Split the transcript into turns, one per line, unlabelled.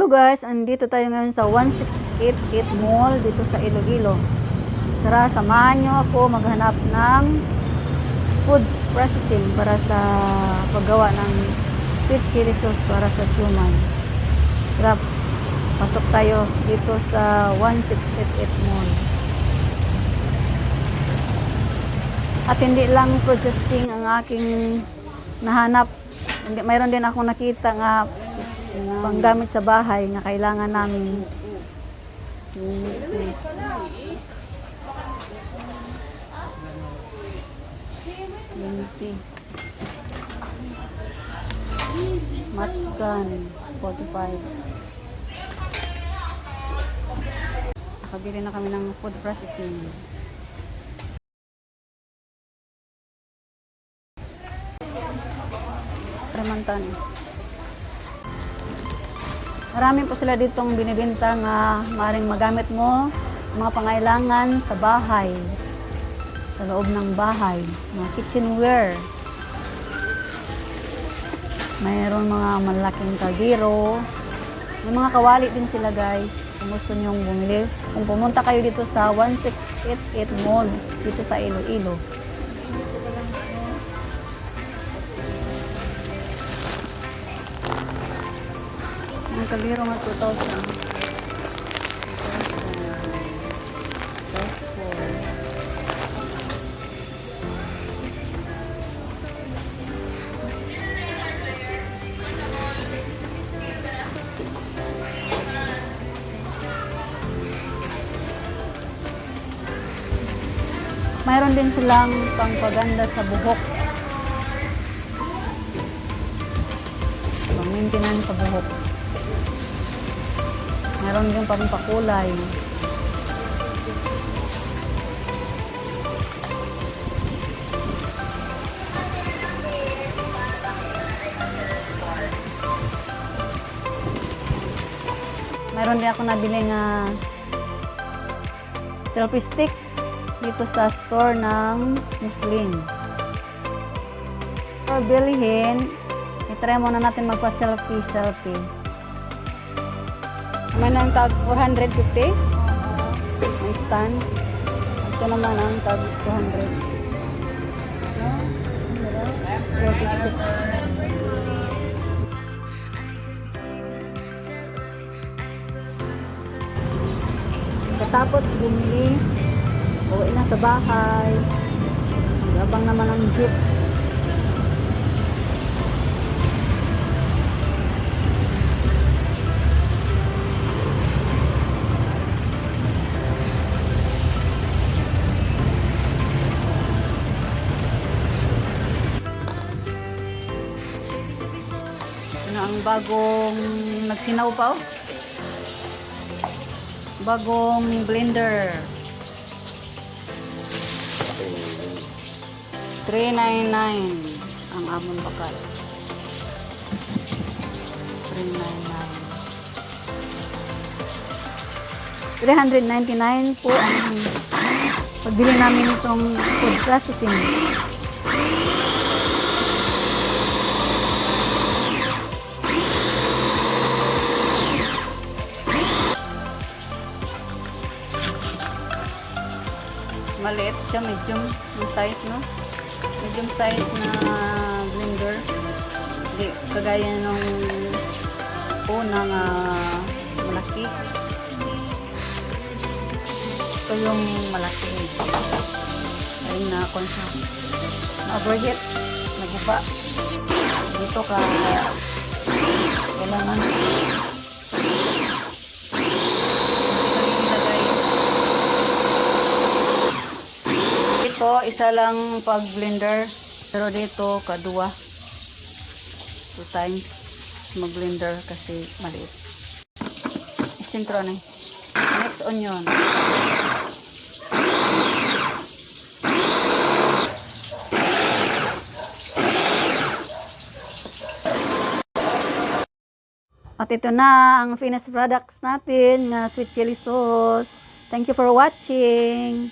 Hello guys, andito tayo ngayon sa 1688 Mall dito sa Iloilo. Tara, samahan nyo ako maghanap ng food processing para sa paggawa ng sweet chili sauce para sa siomai. Tara, pasok tayo dito sa 1688 Mall. At hindi lang processing ang aking nahanap. Mayroon din akong nakita nga panggamit sa bahay na kailangan namin. Match gun 45. Nakabili na kami ng food processing. Remantan. Marami po sila ditong binibenta nga maaaring magamit mo mga pangailangan sa bahay, sa loob ng bahay, mga kitchenware. Mayroon mga malaking kaldero. May mga kawali din sila guys. Kung gusto nyong bumili. Kung pumunta kayo dito sa 1688 Mall, dito sa Iloilo. Ang kaldero nga 2,000. Mayroon din silang pangpaganda sa buhok. Pang-maintenance sa buhok. Mayroon din pangpakulay. Mayroon din ako nabili nga selfie stick dito sa store ng Muslim. For bilihin, itry muna natin magpa-selfie. May nang tag 450. May stand. Ito naman ang tag 200. Selfie stick. Tapos bumili, uwi na sa bahay. Abang naman ang jeep. Ano ang bagong nagsinaw pa oh? Bagong blender. 399 ang amon bakal. 399 po ang pagbili namin itong food processing. Maliit siya, medium yung size, no? Medium size na blender. Hindi kagaya nung unang malaki. Ito yung malaki. Ayun na, konsa. Na-overheat. Naguba. Dito ka kailangan isa lang pag blender, pero dito kadua 2 times mag blender kasi maliit. Isintro na next onion. At ito na ang finished products natin na sweet chili sauce. Thank you for watching.